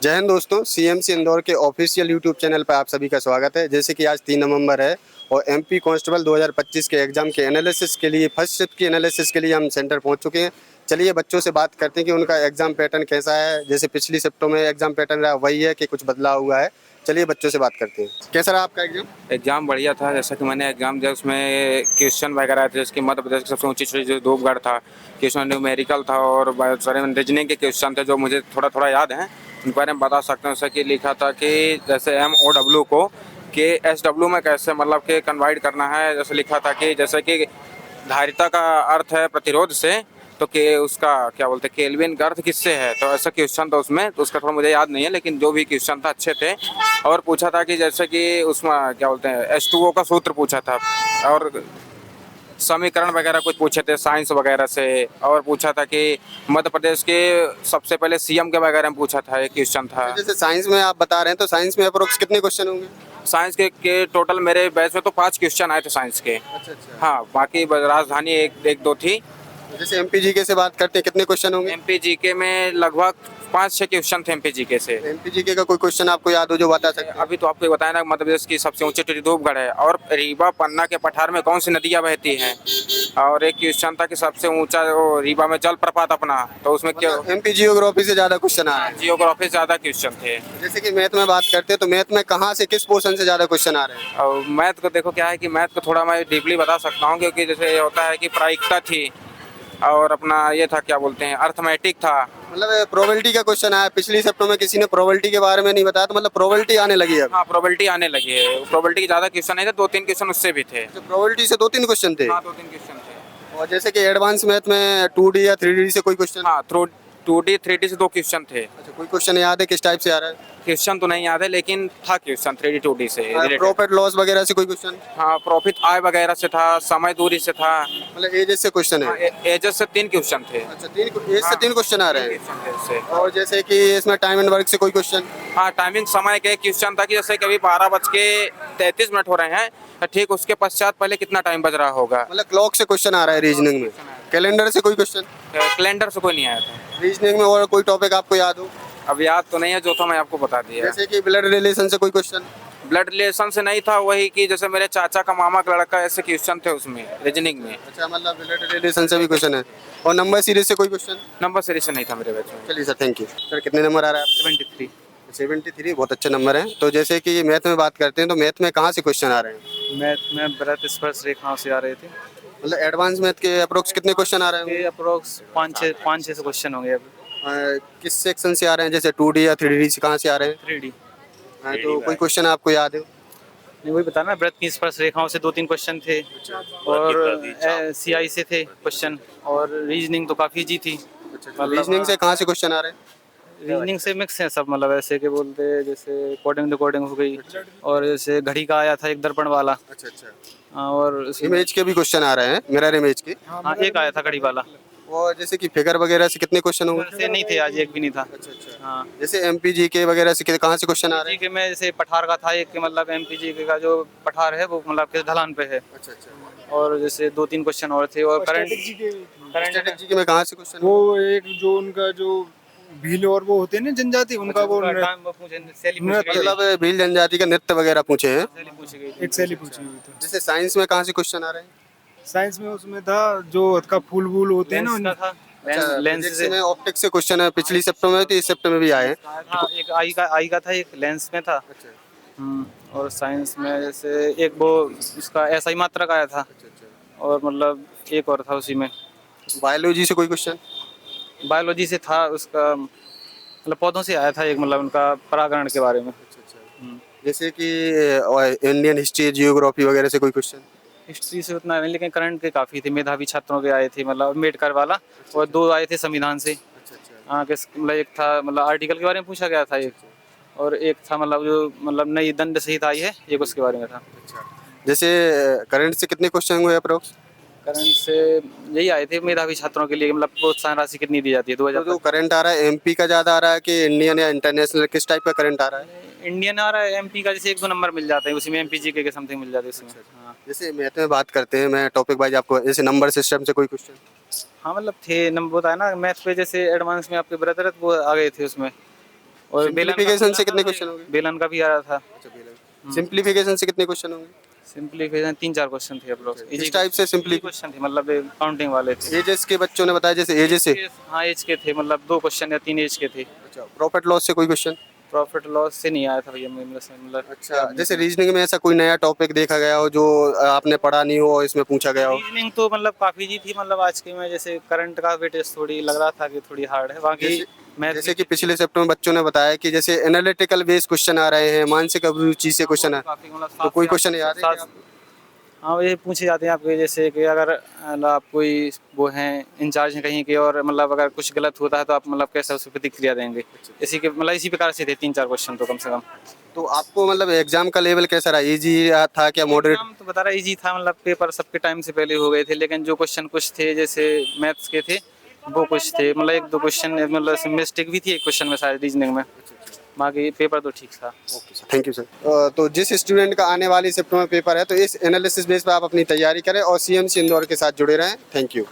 जय हिंद दोस्तों, सीएमसी इंदौर के ऑफिशियल यूट्यूब चैनल पर आप सभी का स्वागत है। जैसे कि आज 3 नवंबर है और एमपी कांस्टेबल 2025 के एग्ज़ाम के एनालिसिस के लिए फर्स्ट शिफ्ट की एनालिसिस के लिए हम सेंटर पहुंच चुके हैं। चलिए बच्चों से बात करते हैं कि उनका एग्ज़ाम पैटर्न कैसा है। जैसे पिछली शिफ्टों में एग्ज़ाम पैटर्न रहा वही है कि कुछ बदलाव हुआ है। चलिए बच्चों से बात करते हैं। कैसा रहा आपका एग्ज़ाम? एग्ज़ाम बढ़िया था। जैसा कि मैंने एग्ज़ाम दिया उसमें क्वेश्चन वगैरह थे, जैसे कि मध्य प्रदेश की सबसे ऊंची चोटी जो धूपगढ़ था, क्वेश्चन न्यूमेरिकल था और बहुत सारे रीजनिंग के क्वेश्चन थे जो मुझे थोड़ा थोड़ा याद हैं, उनके बारे में बता सकते हैं। जैसे कि लिखा था कि जैसे MOW को के SW में कैसे मतलब कि कन्वर्ट करना है। जैसे लिखा था कि जैसे कि धारिता का अर्थ है प्रतिरोध से, तो के उसका क्या बोलते हैं केल्विन का अर्थ किससे है, तो ऐसा क्वेश्चन था उसमें। तो उसका थोड़ा मुझे याद नहीं है, लेकिन जो भी क्वेश्चन था अच्छे थे। और पूछा था कि जैसे कि उसमें क्या बोलते हैं H2O का सूत्र पूछा था और समीकरण वगैरह कुछ पूछे थे साइंस वगैरह से। और पूछा था कि मध्य प्रदेश के सबसे पहले CM के वगैरह में पूछा था, एक क्वेश्चन था। जैसे साइंस में आप बता रहे हैं तो साइंस में अप्रोक्स कितने क्वेश्चन होंगे? साइंस के टोटल मेरे बैच में तो 5 क्वेश्चन आए थे साइंस के। अच्छा। हाँ, बाकी राजधानी एक दो थी। जैसे एमपी जीके से बात करते हैं, कितने क्वेश्चन होंगे? MPGK में लगभग 5-6 क्वेश्चन थे MPGK से। एमपी जीके का कोई क्वेश्चन आपको याद हो जो बता सकते हैं? अभी तो आपको बताया ना, मध्य प्रदेश की सबसे ऊंची चोटी धूपगढ़ है और रीवा पन्ना के पठार में कौन सी नदियां बहती हैं। और एक क्वेश्चन था कि सबसे ऊंचा वो रीवा में जल प्रपात अपना, तो उसमें क्या एमपी जियोग्राफी से ज़्यादा क्वेश्चन आ रहे हैं। जियोग्राफी से ज़्यादा क्वेश्चन थे। जैसे कि मैथ में बात करते हैं तो मैथ में कहाँ से किस पोर्शन से ज़्यादा क्वेश्चन आ रहे हैं? और मैथ को देखो क्या है कि मैथ को थोड़ा मैं डीपली बता सकता हूँ, क्योंकि जैसे ये होता है कि प्रायिकता थी और अपना ये था क्या बोलते हैं अर्थमेटिक था। मतलब प्रोबेबिलिटी का क्वेश्चन आया पिछली शिफ्टों में, किसी ने प्रोबेबिलिटी के बारे में नहीं बताया तो मतलब प्रोबेबिलिटी आने लगी है अब। हाँ, प्रोबेबिलिटी आने लगी है। प्रोबेबिलिटी के ज़्यादा क्वेश्चन नहीं थे, 2-3 क्वेश्चन उससे भी थे। तो प्रोबेबिलिटी से 2-3 क्वेश्चन थे। हाँ, 2-3 क्वेश्चन थे। और जैसे कि एडवांस मैथ में 2D या 3D से कोई क्वेश्चन? हाँ, थ्रू 2D 3D से 2 क्वेश्चन थे। अच्छा, कोई क्वेश्चन याद है किस टाइप से आ रहा है? क्वेश्चन तो नहीं याद है, लेकिन था क्वेश्चन 3D 2D से रिलेटेड। प्रॉफिट लॉस वगैरह से कोई क्वेश्चन? हाँ, प्रॉफिट आय वगैरह से था, समय दूरी से था। मतलब एजेस से क्वेश्चन हाँ, है? एजेस से 3 क्वेश्चन थे। अच्छा, एज से हाँ, 3 क्वेश्चन आ रहे हैं। क्वेश्चन थे इससे। और जैसे कि इसमें टाइम एंड वर्क से कोई क्वेश्चन? हाँ, टाइमिंग समय के क्वेश्चन था कि जैसे कभी 12:33 हो रहे हैं, तो ठीक उसके पश्चात पहले कितना टाइम बज रहा होगा। मतलब क्लॉक से क्वेश्चन आ रहा है रीजनिंग में। कैलेंडर से कोई क्वेश्चन? कैलेंडर से कोई नहीं आया था। रीजनिंग में और कोई टॉपिक आपको याद हो? अब याद तो नहीं है, जो था मैं आपको बता दिया। जैसे कि ब्लड रिलेशन से कोई क्वेश्चन? ब्लड रिलेशन से नहीं था, वही कि जैसे मेरे चाचा का मामा का लड़का, ऐसे क्वेश्चन थे उसमें रीजनिंग में। अच्छा, मतलब ब्लड रिलेशन से भी क्वेश्चन है। और नंबर सीरीज से कोई क्वेश्चन? नंबर सीरीज से नहीं था मेरे बैच में। चलिए सर, थैंक यू। सर कितने नंबर आ रहा है आपके? 73। 73, बहुत अच्छे नंबर हैं। तो जैसे कि मैथ में बात करते हैं तो मैथ में कहाँ से क्वेश्चन आ रहे हैं? मैथ में वृत्त स्पर्श रेखाओं से आ रहे थे। मतलब एडवांस मैथ के अप्रोक्स कितने क्वेश्चन आ रहे हैं? ये अप्रोक्स 5-6 क्वेश्चन होंगे अभी। किस सेक्शन से आ रहे हैं, जैसे 2D या 3D से कहाँ से आ रहे हैं? 3D। तो कोई क्वेश्चन आपको याद है? नहीं, वही बताना, वृत्त की स्पर्श रेखाओं से 2-3 क्वेश्चन थे और CI से थे क्वेश्चन। और रीजनिंग तो काफ़ी इजी थी। रीजनिंग से कहाँ से क्वेश्चन आ रहे हैं? रीजनिंग से मिक्स है सब, मतलब ऐसे के बोलते हैं, जैसे कोडिंग हो गई। और जैसे घड़ी का आया था एक दर्पण वाला। अच्छा। और इमेज के भी क्वेश्चन आ रहे हैं, मिरर इमेज के। हाँ, एक आया था घड़ी वाला। और जैसे कि फिगर वगैरह से कितने क्वेश्चन होंगे? से नहीं थे आज, एक भी नहीं था। हाँ, जैसे MPGK वगैरह से कहाँ से क्वेश्चन आ रहे हैं? MPG के में जैसे पठार का था एक, कि मतलब MPG का जो पठार है वो मतलब किस ढलान पे है। अच्छा। और जैसे 2-3 क्वेश्चन और थे। और करंट स्ट्रेटेजी में कहाँ से क्वेश्चन? वो एक जो उनका जो भील और वो होते हैं ना जनजाति, उनका वो मतलब भील जनजाति का नृत्य वगैरह पूछे हैं। एक शैली पूछी हुई थी। जैसे साइंस में कहाँ से क्वेश्चन आ रहे हैं? साइंस में उसमें था जो हथ का फूल वूल होते हैं ना लेंस फिजिक्स से। में ऑप्टिक्स से क्वेश्चन है, पिछली शिफ्ट में तो इस शिफ्ट में भी आए हैं। हाँ, एक आई का था, एक लेंस में था। और साइंस में जैसे एक वो उसका SI मात्रा का आया था। और मतलब एक और था उसी में। बायोलॉजी से कोई क्वेश्चन? बायोलॉजी से था उसका, मतलब पौधों से आया था एक, मतलब उनका परागण के बारे में। जैसे कि इंडियन हिस्ट्री जियोग्राफी वगैरह से कोई क्वेश्चन? हिस्ट्री से उतना नहीं, लेकिन करंट के काफ़ी थे, मेधावी छात्रों के आए थे, मतलब अम्बेडकर वाला। और 2 आए थे संविधान से। हाँ, मतलब एक था मतलब आर्टिकल के बारे में पूछा गया था एक। और एक था मतलब जो मतलब नई दंड संहिता आई है, एक उसके बारे में था। जैसे करंट से कितने क्वेश्चन हुए अप्रोक्स? करंट से यही आए थे मेधावी छात्रों के लिए, मतलब प्रोत्साहन राशि कितनी दी जाती है तो 2000 जो करंट आ रहा है MP का ज़्यादा आ रहा है कि इंडियन या इंटरनेशनल, किस टाइप का करंट आ रहा है? इंडियन आ रहा है। MP का जैसे 1-2 नंबर मिल जाते हैं उसी में, MPGK के समथिंग मिल जाते हैं उसमें। हाँ। जैसे मैथ में बात करते हैं, मैं टॉपिक वाइज आपको, जैसे नंबर सिस्टम से कोई क्वेश्चन? हाँ, मतलब थे नंबर, बताया ना मैथ पे, जैसे एडवांस में आपके ब्रदर वो आ गए थे उसमें। और सिंप्लीफिकेशन से कितने क्वेश्चन होंगे? बेलन का भी आ रहा था। सिंप्लीफिकेशन से कितने क्वेश्चन होंगे? सिंप्लीफिकेशन 3-4 क्वेश्चन थे अप्रोक्स। किस टाइप से सिंपली? क्वेश्चन थे मतलब काउंटिंग वाले थे। एजेस के बच्चों ने बताया, जैसे एजेस से। हाँ एज के थे, मतलब 2 क्वेश्चन या 3 एज के थे। अच्छा, प्रॉफिट लॉस से कोई क्वेश्चन? प्रॉफिट लॉस से नहीं आया था भैया मतलब। अच्छा, जैसे रीजनिंग में ऐसा कोई नया टॉपिक देखा गया हो जो आपने पढ़ा नहीं हो और इसमें पूछा गया हो? रीजनिंग तो मतलब काफी जी थी, मतलब आज के में जैसे करंट का वेटेज थोड़ी लग रहा था कि थोड़ी हार्ड है, बाकी मैथ जैसे कि पिछले सप्ताह में बच्चों ने बताया कि जैसे एनालिटिकल बेस्ड क्वेश्चन आ रहे हैं, मानसिक अभिरुचि से क्वेश्चन है, काफी मतलब तो कोई क्वेश्चन याद है क्या आपको? हाँ ये पूछे जाते हैं आपके, जैसे कि अगर मतलब आप कोई वो हैं इंचार्ज हैं कहीं के, और मतलब अगर कुछ गलत होता है तो आप मतलब कैसे उस पर प्रतिक्रिया देंगे, इसी के मतलब इसी प्रकार से थे 3-4 क्वेश्चन तो कम से कम। तो आपको मतलब एग्जाम का लेवल कैसा रहा? इजी था क्या, मॉडरेट? एग्जाम तो बता रहा इजी था, मतलब पेपर सबके टाइम से पहले हो गए थे, लेकिन जो क्वेश्चन कुछ थे जैसे मैथ्स के थे वो कुछ थे, मतलब 1-2 क्वेश्चन मतलब मिस्टेक भी थी एक क्वेश्चन में शायद रीजनिंग में, बाकी पेपर तो ठीक था। Thank you sir. तो जिस स्टूडेंट का आने वाली शिफ्ट में पेपर है, तो इस एनालिसिस बेस पर आप अपनी तैयारी करें और CMC इंदौर के साथ जुड़े रहें। Thank you.